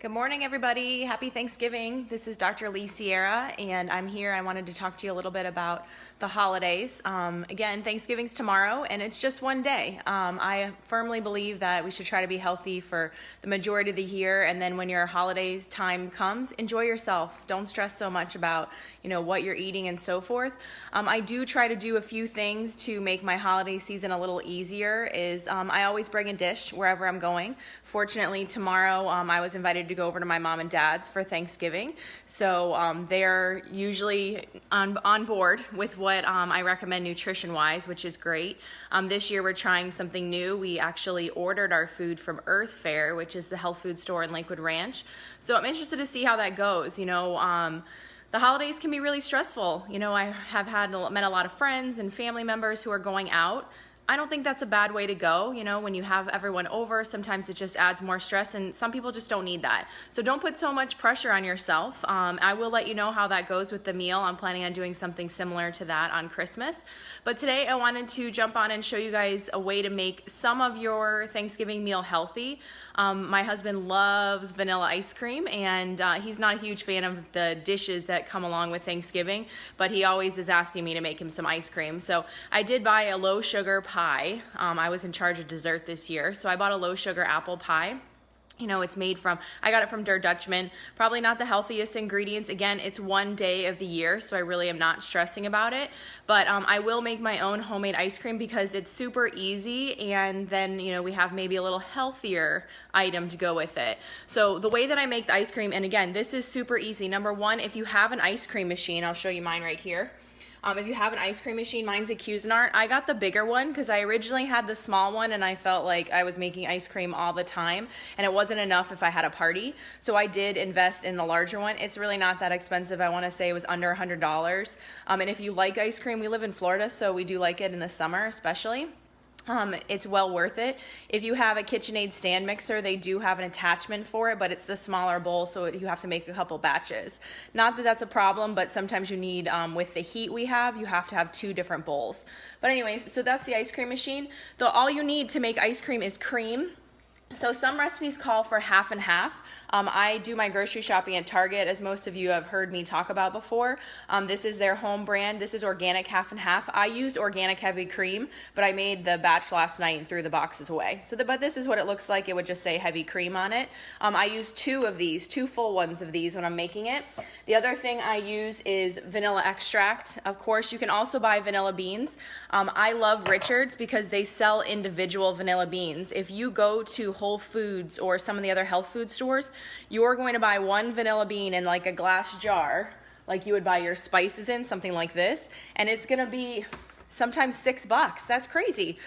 Good morning, everybody. Happy Thanksgiving. This is Dr. Leigh Sierra, and I'm here. I wanted to talk to you a little bit about the holidays. Again, Thanksgiving's tomorrow, and it's just one day. I firmly believe that we should try to be healthy for the majority of the year, and then when your holidays time comes, enjoy yourself. Don't stress so much about, what you're eating and so forth. I do try to do a few things to make my holiday season a little easier. I always bring a dish wherever I'm going. Fortunately, tomorrow I was invited to go over to my mom and dad's for Thanksgiving, so they're usually on board with what I recommend nutrition-wise, which is great. This year we're trying something new. We actually ordered our food from Earth Fare, which is the health food store in Lakewood Ranch. So I'm interested to see how that goes. The holidays can be really stressful. I have met a lot of friends and family members who are going out. I don't think that's a bad way to go. When you have everyone over, sometimes it just adds more stress, and some people just don't need that. So don't put so much pressure on yourself. I will let you know how that goes with the meal. I'm planning on doing something similar to that on Christmas. But today I wanted to jump on and show you guys a way to make some of your Thanksgiving meal healthy. My husband loves vanilla ice cream, and he's not a huge fan of the dishes that come along with Thanksgiving, but he always is asking me to make him some ice cream. So I did buy a low sugar pie. I was in charge of dessert this year, so I bought a low sugar apple pie. It's made from, I got it from Der Dutchman, probably not the healthiest ingredients. Again, it's one day of the year, so I really am not stressing about it. But I will make my own homemade ice cream because it's super easy, and then, we have maybe a little healthier item to go with it. So the way that I make the ice cream, and again, this is super easy. Number one, if you have an ice cream machine, I'll show you mine right here. If you have an ice cream machine, mine's a Cuisinart. I got the bigger one because I originally had the small one, and I felt like I was making ice cream all the time, and it wasn't enough if I had a party. So I did invest in the larger one. It's really not that expensive. I want to say it was under $100. And if you like ice cream, we live in Florida, so we do like it in the summer especially. It's well worth it. If you have a KitchenAid stand mixer, they do have an attachment for it, but it's the smaller bowl, so you have to make a couple batches. Not that that's a problem, but sometimes you need, with the heat we have, you have to have two different bowls. But anyways, so that's the ice cream machine. All you need to make ice cream is cream. So some recipes call for half and half. I do my grocery shopping at Target, as most of you have heard me talk about before. This is their home brand. This is organic half and half. I used organic heavy cream, but I made the batch last night and threw the boxes away. But this is what it looks like. It would just say heavy cream on it. I use two full ones of these when I'm making it. The other thing I use is vanilla extract. Of course, you can also buy vanilla beans. I love Richard's because they sell individual vanilla beans. If you go to Whole Foods or some of the other health food stores, you're going to buy one vanilla bean in like a glass jar, like you would buy your spices in, something like this, and it's gonna be sometimes $6. That's crazy.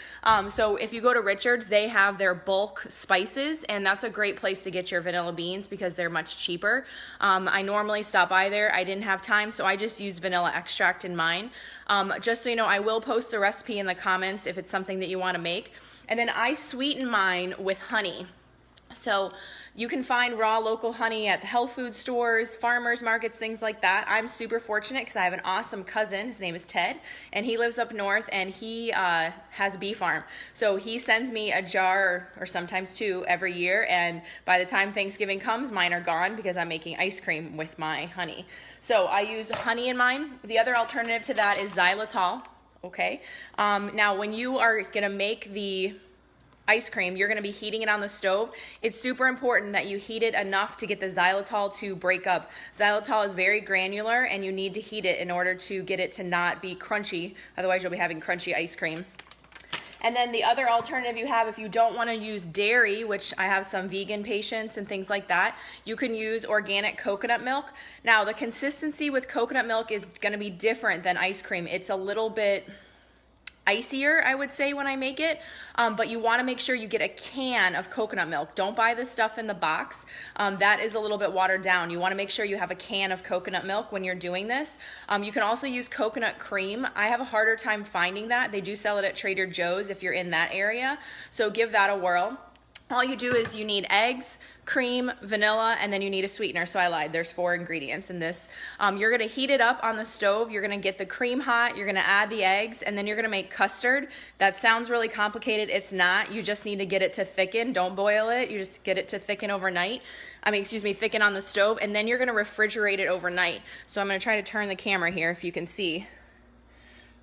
So if you go to Richard's, they have their bulk spices, and that's a great place to get your vanilla beans because they're much cheaper. I normally stop by there. I didn't have time, so I just use vanilla extract in mine. Just so you know, I will post the recipe in the comments if it's something that you want to make. And then I sweeten mine with honey. So you can find raw local honey at the health food stores, farmers markets, things like that. I'm super fortunate because I have an awesome cousin. His name is Ted, and he lives up north, and he has a bee farm. So he sends me a jar or sometimes two every year, and by the time Thanksgiving comes, mine are gone because I'm making ice cream with my honey. So I use honey in mine. The other alternative to that is xylitol. Okay. Now, when you are going to make the ice cream, you're going to be heating it on the stove. It's super important that you heat it enough to get the xylitol to break up. Xylitol is very granular, and you need to heat it in order to get it to not be crunchy. Otherwise, you'll be having crunchy ice cream. And then the other alternative you have, if you don't want to use dairy, which I have some vegan patients and things like that, you can use organic coconut milk. Now, the consistency with coconut milk is going to be different than ice cream. It's a little bit icier, I would say, when I make it, but you want to make sure you get a can of coconut milk. Don't buy this stuff in the box. That is a little bit watered down. You want to make sure you have a can of coconut milk when you're doing this. You can also use coconut cream. I have a harder time finding that. They do sell it at Trader Joe's if you're in that area, so give that a whirl. All you do is you need eggs, cream, vanilla, and then you need a sweetener. So I lied, there's 4 ingredients in this. You're gonna heat it up on the stove. You're gonna get the cream hot, you're gonna add the eggs, and then you're gonna make custard. That sounds really complicated, it's not. You just need to get it to thicken, don't boil it. You just get it to thicken overnight. Thicken on the stove, and then you're gonna refrigerate it overnight. So I'm gonna try to turn the camera here if you can see.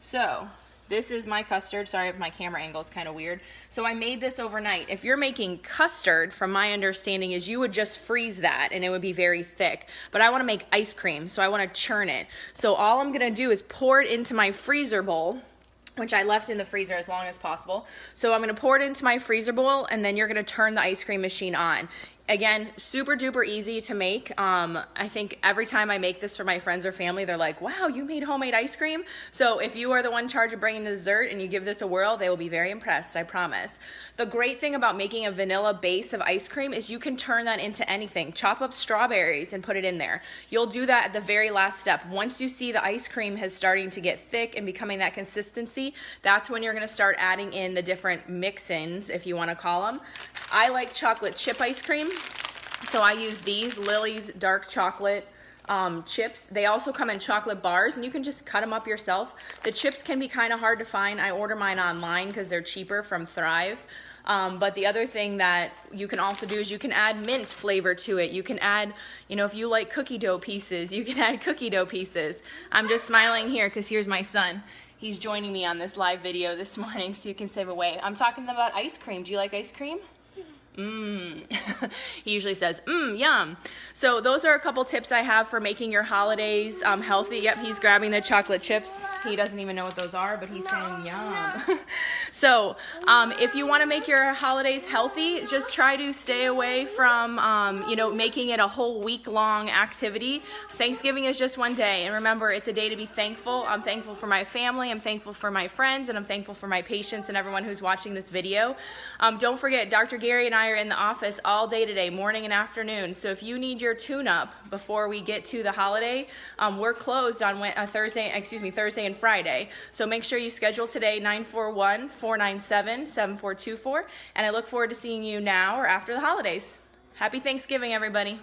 So, this is my custard. Sorry if my camera angle is kind of weird. So I made this overnight. If you're making custard, from my understanding, is you would just freeze that and it would be very thick. But I want to make ice cream, so I want to churn it. So all I'm going to do is pour it into my freezer bowl, which I left in the freezer as long as possible. So I'm going to pour it into my freezer bowl, and then you're going to turn the ice cream machine on. Again, super duper easy to make. I think every time I make this for my friends or family, they're like, wow, you made homemade ice cream? So if you are the one in charge of bringing the dessert and you give this a whirl, they will be very impressed, I promise. The great thing about making a vanilla base of ice cream is you can turn that into anything. Chop up strawberries and put it in there. You'll do that at the very last step. Once you see the ice cream is starting to get thick and becoming that consistency, that's when you're gonna start adding in the different mix-ins, if you wanna call them. I like chocolate chip ice cream. So I use these Lily's dark chocolate chips. They also come in chocolate bars, and you can just cut them up yourself. The chips can be kind of hard to find. I order mine online because they're cheaper from Thrive. But the other thing that you can also do is you can add mint flavor to it. You can add, if you like cookie dough pieces, you can add cookie dough pieces. I'm just smiling here because here's my son. He's joining me on this live video this morning, so you can save away. I'm talking about ice cream. Do you like ice cream? He usually says, yum. So those are a couple tips I have for making your holidays healthy. Yep, he's grabbing the chocolate chips. He doesn't even know what those are, but he's saying yum. So if you want to make your holidays healthy, just try to stay away from, making it a whole week-long activity. Thanksgiving is just one day, and remember, it's a day to be thankful. I'm thankful for my family, I'm thankful for my friends, and I'm thankful for my patients and everyone who's watching this video. Don't forget, Dr. Gary and I are in the office all day today, morning and afternoon. So if you need your tune-up before we get to the holiday, we're closed on Thursday and Friday. So make sure you schedule today, 941-497-7424, and I look forward to seeing you now or after the holidays. Happy Thanksgiving, everybody.